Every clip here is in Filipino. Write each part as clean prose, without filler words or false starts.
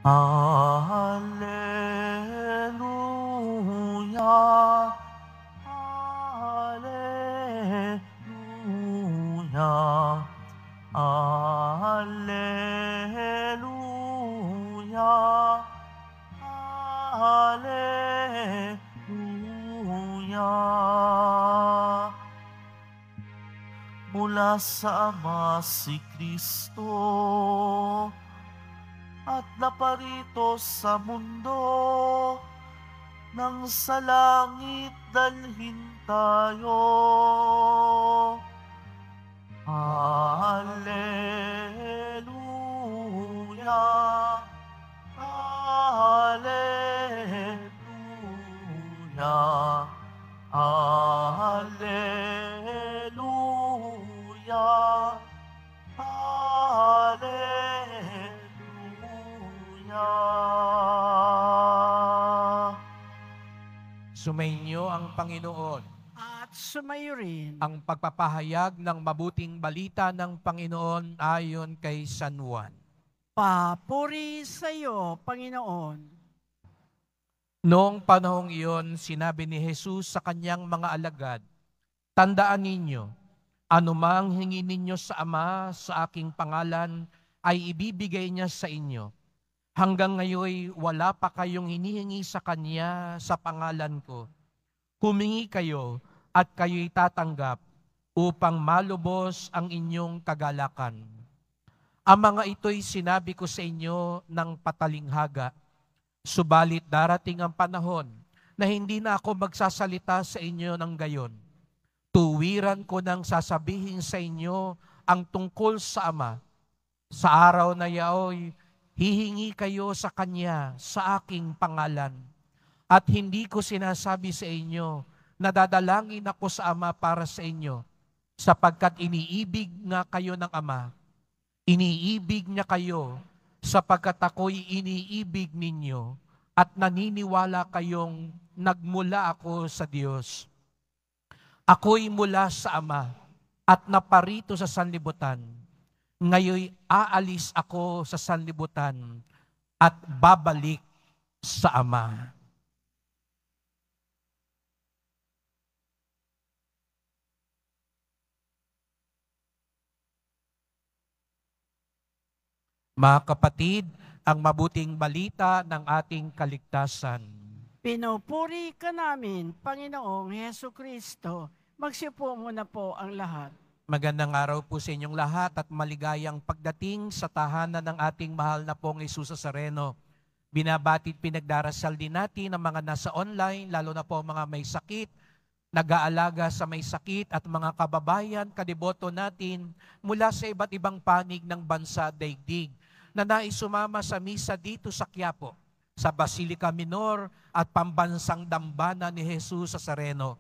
Alleluia, Alleluia, Alleluia, Alleluia. Mula sa Ama si Kristo at naparito sa mundo nang sa langit dalhin tayo. Alleluia, Alleluia, Alleluia, Alleluia. Sumainyo ang Panginoon. At sumayo rin. Ang pagpapahayag ng mabuting balita ng Panginoon ayon kay San Juan. Papuri sa iyo, Panginoon. Noong panahong iyon, sinabi ni Jesus sa kanyang mga alagad, "Tandaan ninyo, anumang hingi ninyo sa Ama sa aking pangalan, ay ibibigay niya sa inyo. Hanggang ngayon, wala pa kayong hinihingi sa Kanya sa pangalan ko. Humingi kayo at kayo'y tatanggap upang malubos ang inyong kagalakan. Ang mga ito'y sinabi ko sa inyo ng patalinghaga. Subalit darating ang panahon na hindi na ako magsasalita sa inyo ng gayon. Tuwiran ko nang sasabihin sa inyo ang tungkol sa Ama. Sa araw na yaoy, hihingi kayo sa Kanya sa aking pangalan. At hindi ko sinasabi sa inyo na dadalangin ako sa Ama para sa inyo, sapagkat iniibig nga kayo ng Ama. Iniibig niya kayo sapagkat ako'y iniibig ninyo at naniniwala kayong nagmula ako sa Diyos. Ako'y mula sa Ama at naparito sa sanlibutan. Ngayon aalis ako sa sanlibutan at babalik sa Ama." Mga kapatid, ang mabuting balita ng ating kaligtasan. Pinupuri ka namin, Panginoong Heso Kristo. Magsiupo muna po ang lahat. Magandang araw po sa inyong lahat at maligayang pagdating sa tahanan ng ating mahal na pong Jesus Nazareno. Binabati at pinagdarasal din natin ang mga nasa online, lalo na po mga may sakit, nag-aalaga sa may sakit at mga kababayan, kadeboto natin mula sa iba't ibang panig ng bansa at daigdig na nais sumama sa misa dito sa Quiapo, sa Basilica Minor at pambansang dambana ni Jesus Nazareno.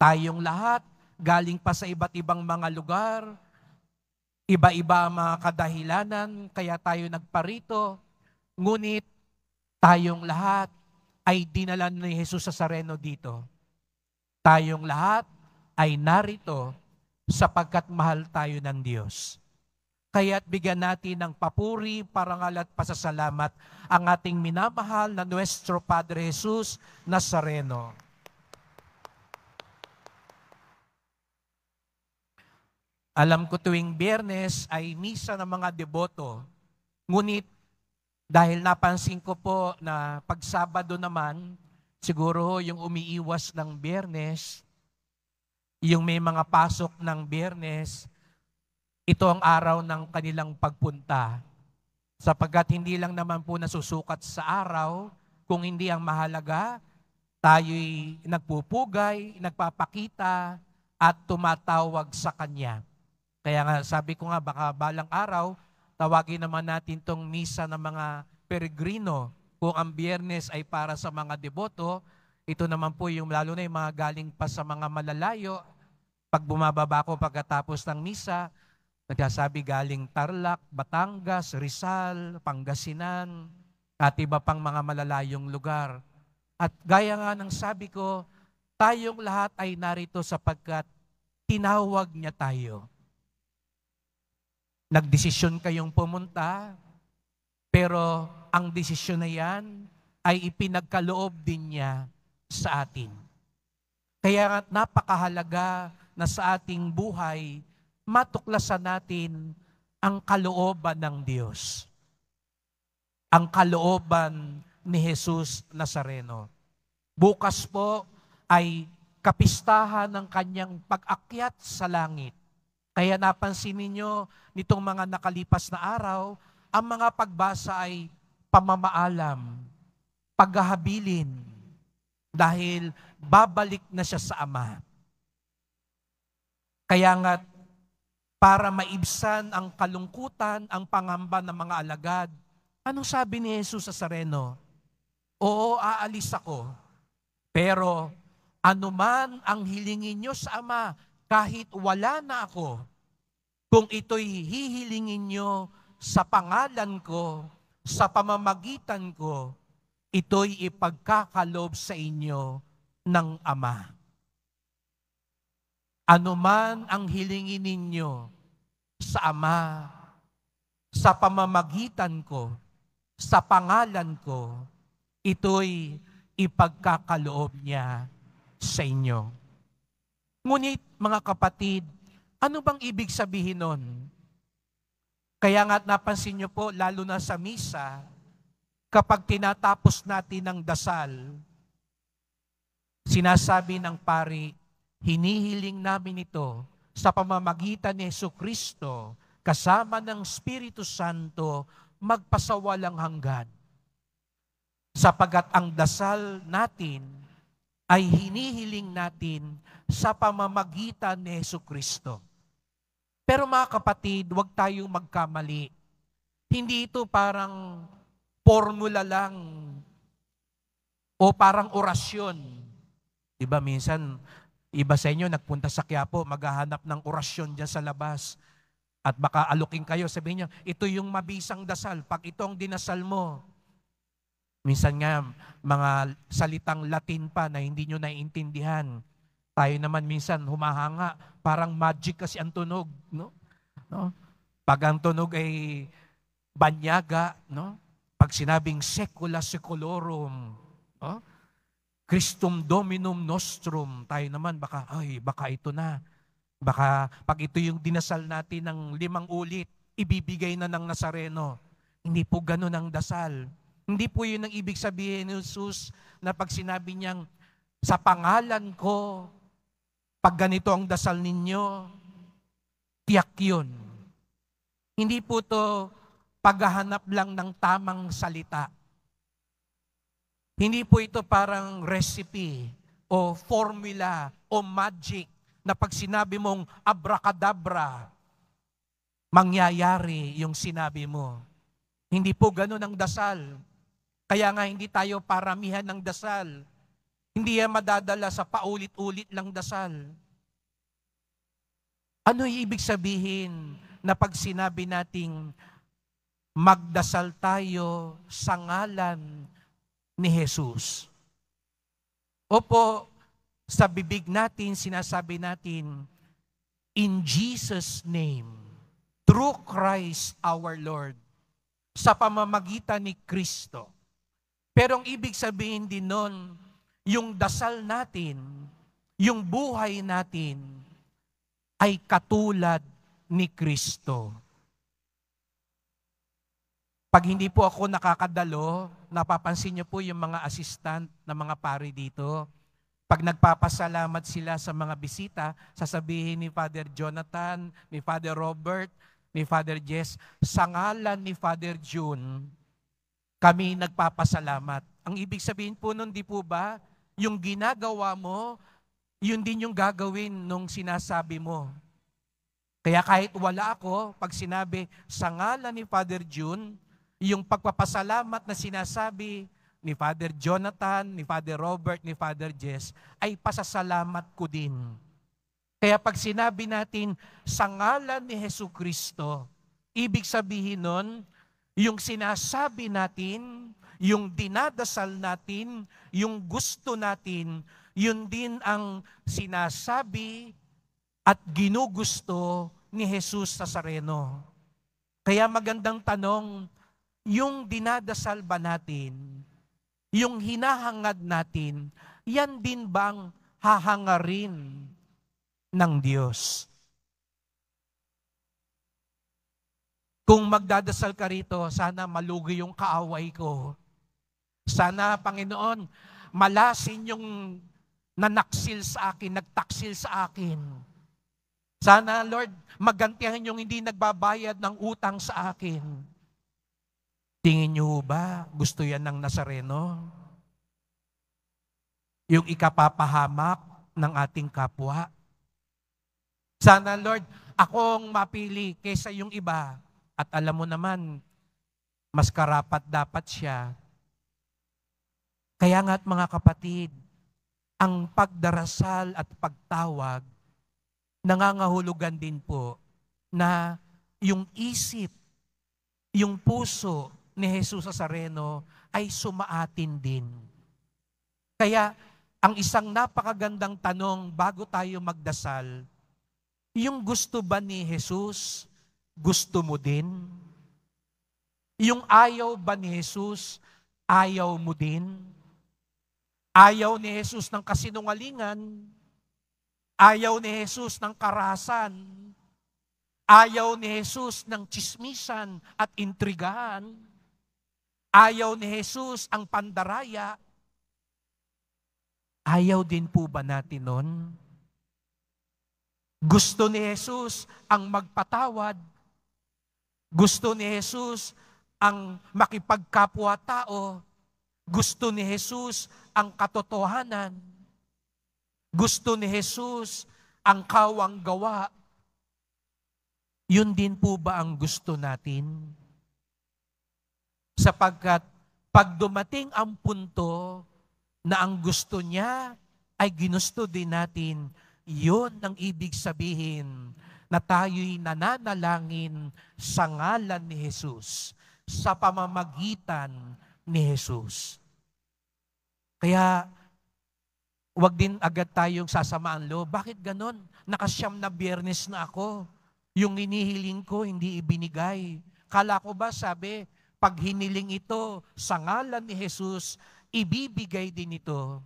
Tayong lahat, galing pa sa iba't ibang mga lugar, iba-iba ang mga kadahilanan, kaya tayo nagparito, ngunit tayong lahat ay dinala ni Jesus Nazareno dito. Tayong lahat ay narito sapagkat mahal tayo ng Diyos. Kaya't bigyan natin ng papuri, parangal at pasasalamat ang ating minamahal na Nuestro Padre Jesus Nazareno. Alam ko tuwing Biyernes ay misa ng mga deboto. Ngunit dahil napansin ko po na pag Sabado naman, siguro yung umiiwas ng Biyernes, yung may mga pasok ng Biyernes, ito ang araw ng kanilang pagpunta. Sapagkat hindi lang naman po nasusukat sa araw, kung hindi ang mahalaga, tayo'y nagpupugay, nagpapakita, at tumatawag sa Kanya. Kaya nga, sabi ko nga, baka balang araw, tawagin naman natin tong misa ng mga peregrino. Kung ang Biyernes ay para sa mga deboto, ito naman po yung lalo na yung mga galing pa sa mga malalayo. Pag bumababa ko pagkatapos ng misa, nagsasabi galing Tarlac, Batangas, Rizal, Pangasinan, at iba pang mga malalayong lugar. At gaya nga ng sabi ko, tayong lahat ay narito sapagkat tinawag niya tayo. Nagdesisyon kayong pumunta, Pero ang desisyon na yan ay ipinagkaloob din niya sa atin. Kaya napakahalaga na sa ating buhay, matuklasan natin ang kalooban ng Diyos. Ang kalooban ni Jesus Nazareno. Bukas po ay kapistahan ng kanyang pag-akyat sa langit. Kaya napansin ninyo nitong mga nakalipas na araw, ang mga pagbasa ay pamamaalam, paghahabilin, dahil babalik na siya sa Ama. Kaya nga, para maibsan ang kalungkutan, ang pangamba ng mga alagad, anong sabi ni Jesus Nazareno? Oo, aalis ako. Pero anuman ang hilingin nyo sa Ama, kahit wala na ako, kung ito'y hihilingin nyo sa pangalan ko, sa pamamagitan ko, ito'y ipagkakaloob sa inyo ng Ama. Anuman ang hilingin ninyo sa Ama, sa pamamagitan ko, sa pangalan ko, ito'y ipagkakaloob niya sa inyo. Ngunit mga kapatid, ano bang ibig sabihin nun? Kaya nga napansin niyo po, lalo na sa misa, kapag tinatapos natin ang dasal, sinasabi ng pari, hinihiling namin ito sa pamamagitan ni Jesucristo, kasama ng Espiritu Santo, magpasawalang hanggan. Sapagat ang dasal natin ay hinihiling natin sa pamamagitan ni Jesucristo. Pero mga kapatid, huwag tayong magkamali. Hindi ito parang formula lang o parang orasyon. Diba minsan, iba sa inyo nagpunta sa Quiapo, maghahanap ng orasyon dyan sa labas. At baka alukin kayo, sabihin niyo, ito yung mabisang dasal. Pag ito ang dinasal mo, minsan nga, mga salitang Latin pa na hindi nyo naiintindihan. Tayo naman minsan humahanga, parang magic kasi ang tunog. No? Pag ang tunog ay banyaga, no? Pag sinabing secula secolorum, no? Christum Dominum Nostrum, tayo naman baka ito na. Baka pag ito yung dinasal natin ng 5 ulit, ibibigay na ng Nazareno. Hindi po ganun ang dasal. Hindi po yun ang ibig sabihin ni Jesus na pag sinabi niyang, sa pangalan ko, pag ganito ang dasal ninyo, tiyak yun. Hindi po to paghahanap lang ng tamang salita. Hindi po ito parang recipe o formula o magic na pag sinabi mong abracadabra, mangyayari yung sinabi mo. Hindi po ganun ang dasal. Kaya nga hindi tayo paramihan ng dasal. Hindi yan madadala sa paulit-ulit lang dasal. Ano yung ibig sabihin na pag sinabi nating magdasal tayo sa ngalan ni Jesus? Opo, sa bibig natin sinasabi natin, in Jesus' name, through Christ our Lord, sa pamamagitan ni Kristo. Pero ang ibig sabihin din nun, yung dasal natin, yung buhay natin, ay katulad ni Kristo. Pag hindi po ako nakakadalo, napapansin niyo po yung mga assistant na mga pari dito. Pag nagpapasalamat sila sa mga bisita, sasabihin ni Father Jonathan, ni Father Robert, ni Father Jess, sa ngalan ni Father June, kami nagpapasalamat. Ang ibig sabihin po nun, di po ba, yung ginagawa mo, yun din yung gagawin nung sinasabi mo. Kaya kahit wala ako, pag sinabi sa ngalan ni Father June, yung pagpapasalamat na sinasabi ni Father Jonathan, ni Father Robert, ni Father Jess, ay pasasalamat ko din. Kaya pag sinabi natin sa ngalan ni Jesucristo, ibig sabihin nun, yung sinasabi natin, yung dinadasal natin, yung gusto natin, yun din ang sinasabi at ginugusto ni Jesus Nazareno. Kaya magandang tanong, yung dinadasal ba natin, yung hinahangad natin, yan din bang hahangarin ng Diyos? Kung magdadasal ka rito, sana malugi yung kaaway ko. Sana, Panginoon, malasin yung nanaksil sa akin, nagtaksil sa akin. Sana, Lord, magantihan yung hindi nagbabayad ng utang sa akin. Tingin niyo ba, gusto yan ng Nazareno? Yung ikapapahamak ng ating kapwa? Sana, Lord, akong mapili kaysa yung iba. At alam mo naman, mas karapat dapat siya. Kaya nga't mga kapatid, ang pagdarasal at pagtawag, nangangahulugan din po na yung isip, yung puso ni Jesus Nazareno ay sumaatin din. Kaya ang isang napakagandang tanong bago tayo magdasal, yung gusto ba ni Jesus, gusto mo din? Yung ayaw ba ni Jesus, ayaw mo din? Ayaw ni Jesus ng kasinungalingan, ayaw ni Jesus ng karahasan, ayaw ni Jesus ng tsismisan at intrigahan, ayaw ni Jesus ang pandaraya. Ayaw din po ba natin nun? Gusto ni Jesus ang magpatawad. Gusto ni Jesus ang makipagkapwa-tao. Gusto ni Jesus ang katotohanan. Gusto ni Jesus ang kawang gawa. Yun din po ba ang gusto natin? Sapagkat pag dumating ang punto na ang gusto niya ay ginusto din natin, yun ang ibig sabihin na tayo'y nananalangin sa ngalan ni Jesus, sa pamamagitan ni Jesus. Kaya, wag din agad tayong sasamaan loob. Bakit ganon? Nakasyam na Biyernes na ako. Yung hinihiling ko, hindi ibinigay. Kala ko ba, sabi, pag hiniling ito sa ngalan ni Jesus, ibibigay din ito.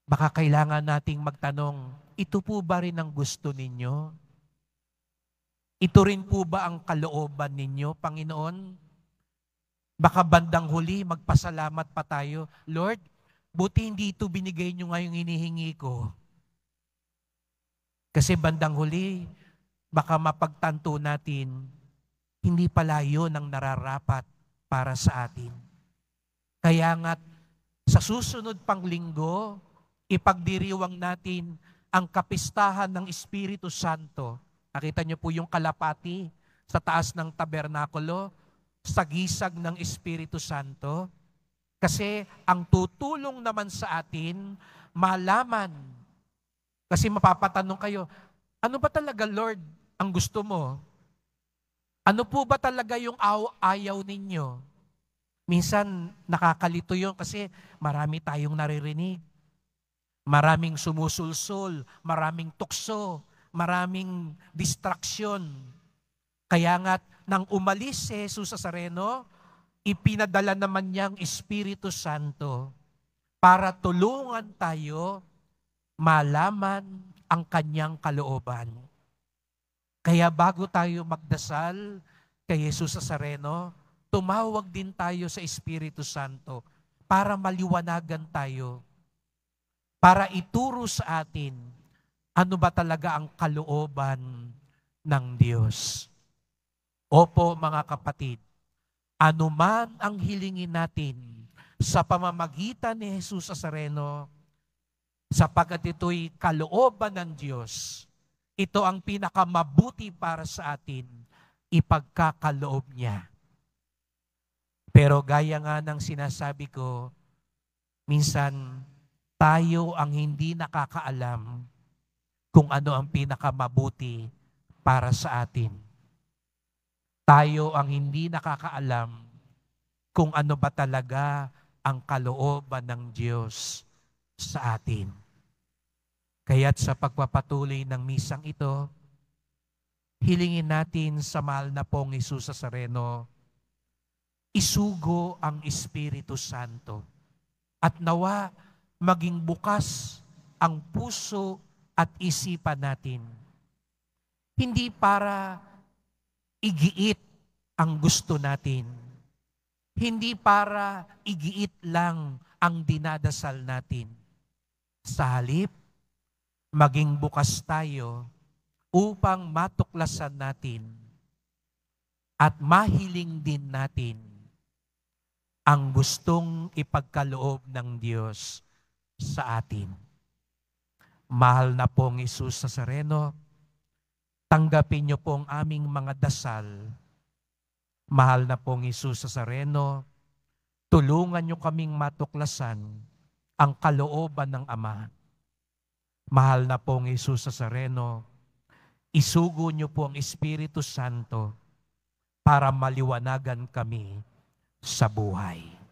Baka kailangan nating magtanong, ito po ba rin ang gusto ninyo? Ito rin po ba ang kalooban ninyo, Panginoon? Baka bandang huli, magpasalamat pa tayo. Lord, buti hindi ito binigay nyo ngayong hinihingi ko. Kasi bandang huli, baka mapagtanto natin, hindi pala yun ang nararapat para sa atin. Kaya nga't sa susunod pang linggo, ipagdiriwang natin ang kapistahan ng Espiritu Santo. Nakita niyo po yung kalapati sa taas ng tabernakulo, sa gisag ng Espiritu Santo. Kasi ang tutulong naman sa atin, malaman. Kasi mapapatanong kayo, ano ba talaga, Lord, ang gusto mo? Ano po ba talaga yung ayaw ninyo? Minsan nakakalito yun kasi marami tayong naririnig. Maraming sumusulsul, maraming tukso, maraming distraction. Kaya nga, nang umalis si Jesus Nazareno, ipinadala naman niyang Espiritu Santo para tulungan tayo malaman ang kanyang kalooban. Kaya bago tayo magdasal kay Jesus Nazareno, tumawag din tayo sa Espiritu Santo para maliwanagan tayo, para ituro sa atin ano ba talaga ang kalooban ng Diyos. Opo mga kapatid, anuman ang hilingin natin sa pamamagitan ni Jesus Nazareno, sapagkat ito'y kalooban ng Diyos, ito ang pinakamabuti para sa atin, ipagkakaloob niya. Pero gaya nga ng sinasabi ko, minsan tayo ang hindi nakakaalam kung ano ang pinakamabuti para sa atin. Tayo ang hindi nakakaalam kung ano ba talaga ang kalooban ng Diyos sa atin. Kaya't sa pagpapatuloy ng misang ito, hilingin natin sa mahal na pong Jesus Nazareno isugo ang Espiritu Santo. At nawa maging bukas ang puso at isipan natin. Hindi para igiit ang gusto natin. Hindi para igiit lang ang dinadasal natin. Sa halip, maging bukas tayo upang matuklasan natin at mahiling din natin ang gustong ipagkaloob ng Diyos sa atin. Mahal na pong Hesus Nazareno, tanggapin niyo po ang aming mga dasal. Mahal na pong Hesus Nazareno, tulungan niyo kaming matuklasan ang kalooban ng Ama. Mahal na pong Hesus Nazareno, isugo niyo po ang Espiritu Santo para maliwanagan kami sa buhay.